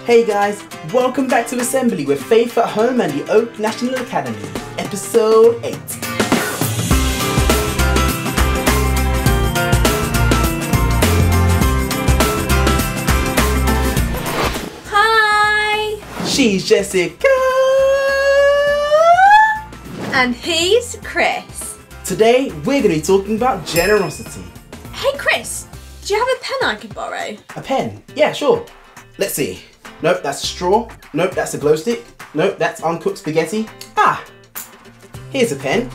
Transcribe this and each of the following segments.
Hey guys, welcome back to Assembly with Faith at Home and the Oak National Academy, Episode 8. Hi! She's Jessica! And he's Chris. Today we're going to be talking about generosity. Hey Chris, do you have a pen I could borrow? A pen? Yeah, sure. Let's see. Nope, that's a straw. Nope, that's a glow stick. Nope, that's uncooked spaghetti. Ah! Here's a pen.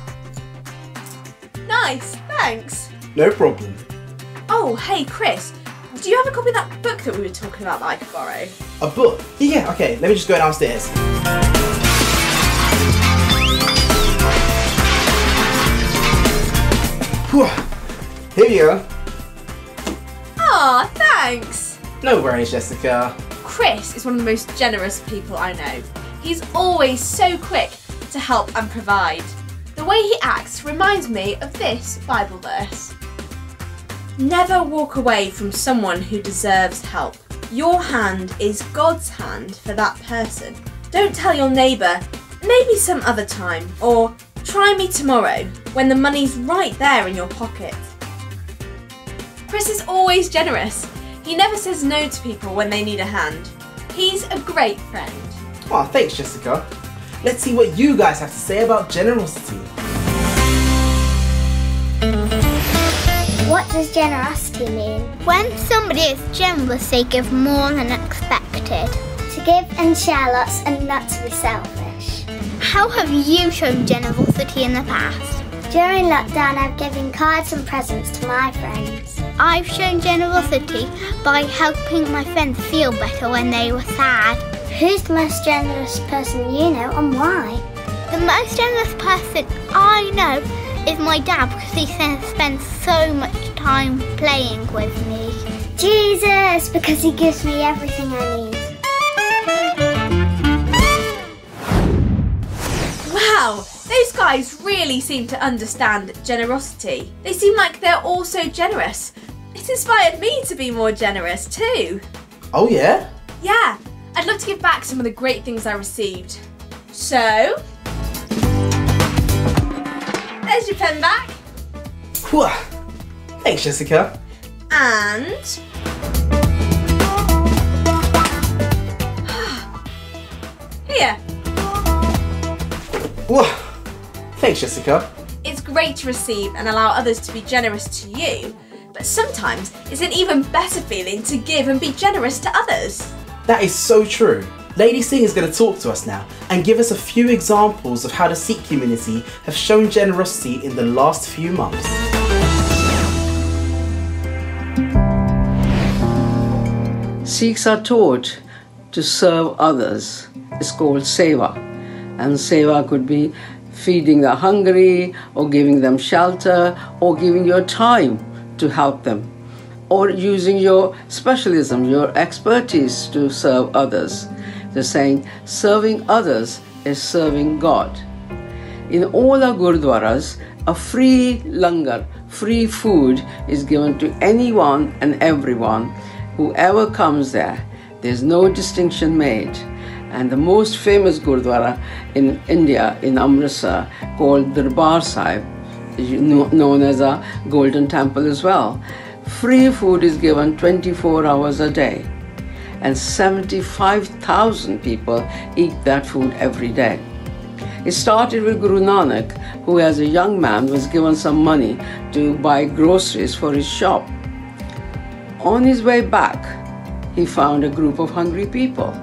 Nice, thanks. No problem. Oh, hey Chris, do you have a copy of that book that we were talking about that I could borrow? A book? Yeah, okay, let me just go downstairs. Whew. Here you go. Aw, thanks. No worries, Jessica. Chris is one of the most generous people I know. He's always so quick to help and provide. The way he acts reminds me of this Bible verse. Never walk away from someone who deserves help. Your hand is God's hand for that person. Don't tell your neighbour, maybe some other time, or try me tomorrow, when the money's right there in your pocket. Chris is always generous. He never says no to people when they need a hand. He's a great friend. Oh, thanks, Jessica. Let's see what you guys have to say about generosity. What does generosity mean? When somebody is generous, they give more than expected. To give and share lots and not to be selfish. How have you shown generosity in the past? During lockdown, I've given cards and presents to my friends. I've shown generosity by helping my friends feel better when they were sad. Who's the most generous person you know and why? The most generous person I know is my dad because he spends so much time playing with me. Jesus, because he gives me everything I need. Wow, those guys really seem to understand generosity. They seem like they're all so generous. It's inspired me to be more generous too. Oh yeah? Yeah, I'd love to give back some of the great things I received. So, there's your pen back. Whew. Thanks, Jessica. And here. Whew. Thanks, Jessica. It's great to receive and allow others to be generous to you, but sometimes it's an even better feeling to give and be generous to others. That is so true. Lady Singh is going to talk to us now and give us a few examples of how the Sikh community have shown generosity in the last few months. Sikhs are taught to serve others. It's called seva. And seva could be feeding the hungry, or giving them shelter, or giving your time to help them, or using your specialism, your expertise to serve others. They're saying serving others is serving God. In all our gurdwaras, a free langar, free food is given to anyone and everyone, whoever comes there. There's no distinction made. And the most famous Gurdwara in India, in Amritsar, called Darbar Sahib, known as a Golden Temple as well. Free food is given 24 hours a day. And 75,000 people eat that food every day. It started with Guru Nanak, who as a young man was given some money to buy groceries for his shop. On his way back, he found a group of hungry people.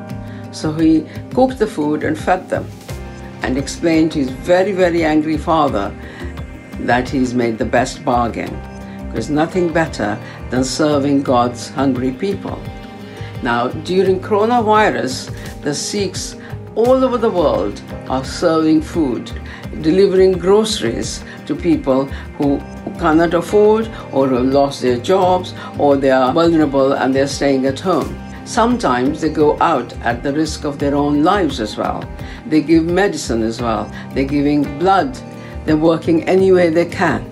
So he cooked the food and fed them, and explained to his very, very angry father that he's made the best bargain. There's nothing better than serving God's hungry people. Now, during coronavirus, the Sikhs all over the world are serving food, delivering groceries to people who cannot afford, or who have lost their jobs, or they are vulnerable and they're staying at home. Sometimes they go out at the risk of their own lives as well. They give medicine as well. They're giving blood. They're working any way they can.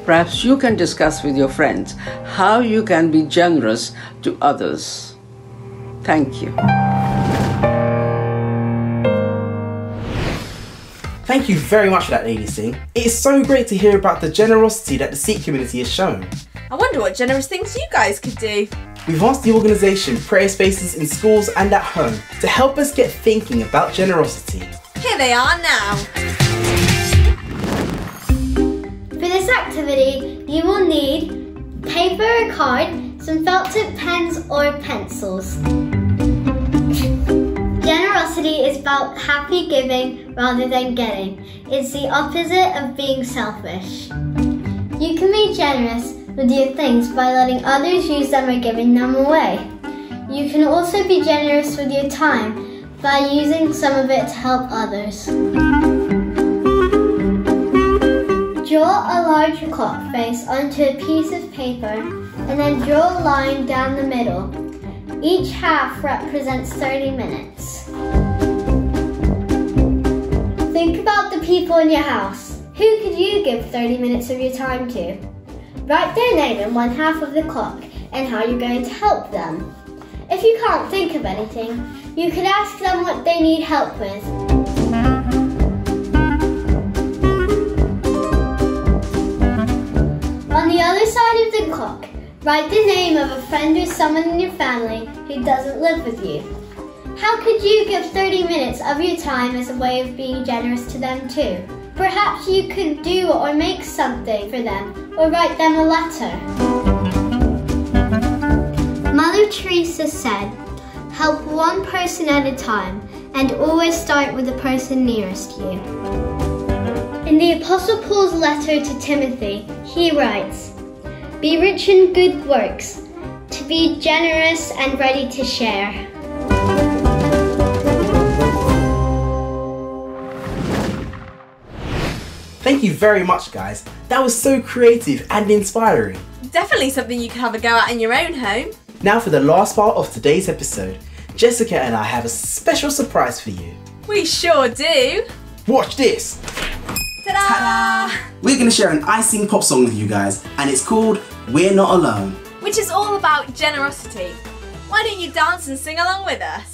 Perhaps you can discuss with your friends how you can be generous to others. Thank you. Thank you very much for that, Lady Singh. It is so great to hear about the generosity that the Sikh community has shown. I wonder what generous things you guys could do. We've asked the organisation prayer spaces in schools and at home to help us get thinking about generosity. Here they are now. For this activity, you will need paper or card, some felt tip pens or pencils. Generosity is about happy giving rather than getting. It's the opposite of being selfish. You can be generous with your things by letting others use them or giving them away. You can also be generous with your time by using some of it to help others. Draw a large clock face onto a piece of paper and then draw a line down the middle. Each half represents 30 minutes. Think about the people in your house. Who could you give 30 minutes of your time to? Write their name in one half of the clock and how you're going to help them. If you can't think of anything, you could ask them what they need help with. On the other side of the clock, write the name of a friend or someone in your family who doesn't live with you. How could you give 30 minutes of your time as a way of being generous to them too? Perhaps you could do or make something for them or write them a letter. Mother Teresa said, "Help one person at a time and always start with the person nearest you." In the Apostle Paul's letter to Timothy, he writes, "Be rich in good works, to be generous and ready to share." Thank you very much, guys. That was so creative and inspiring. Definitely something you can have a go at in your own home. Now for the last part of today's episode, Jessica and I have a special surprise for you. We sure do. Watch this! Ta-da! We're going to share an icing pop song with you guys, and it's called We're Not Alone. Which is all about generosity. Why don't you dance and sing along with us?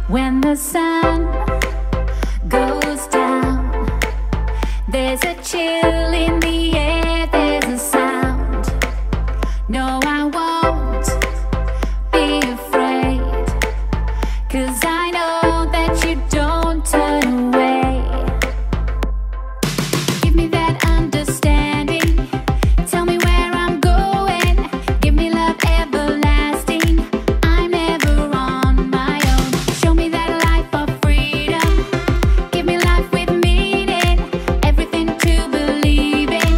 When the sun goes down, there's a chill in the air, there's a sound. No, I won't be afraid, 'cause I know that you don't turn away. Give me that understanding, tell me where I'm going, give me love everlasting, I'm never on my own. Show me that life of freedom, give me life with meaning, everything to believe in.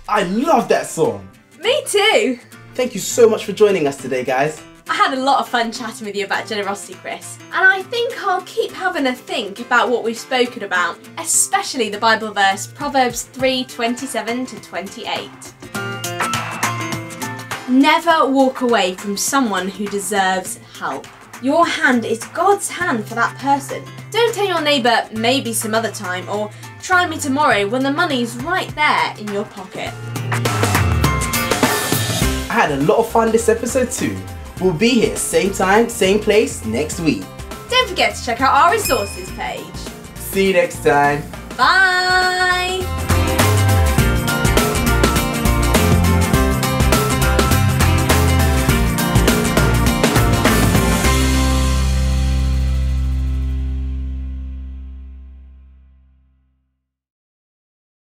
I love that song. Me too. Thank you so much for joining us today, guys. I had a lot of fun chatting with you about generosity, Chris, and I think I'll keep having a think about what we've spoken about, especially the Bible verse Proverbs 3:27-28. Never walk away from someone who deserves help. Your hand is God's hand for that person. Don't tell your neighbour maybe some other time or try me tomorrow when the money's right there in your pocket. I had a lot of fun this episode too. We'll be here same time, same place next week. Don't forget to check out our resources page. See you next time. Bye!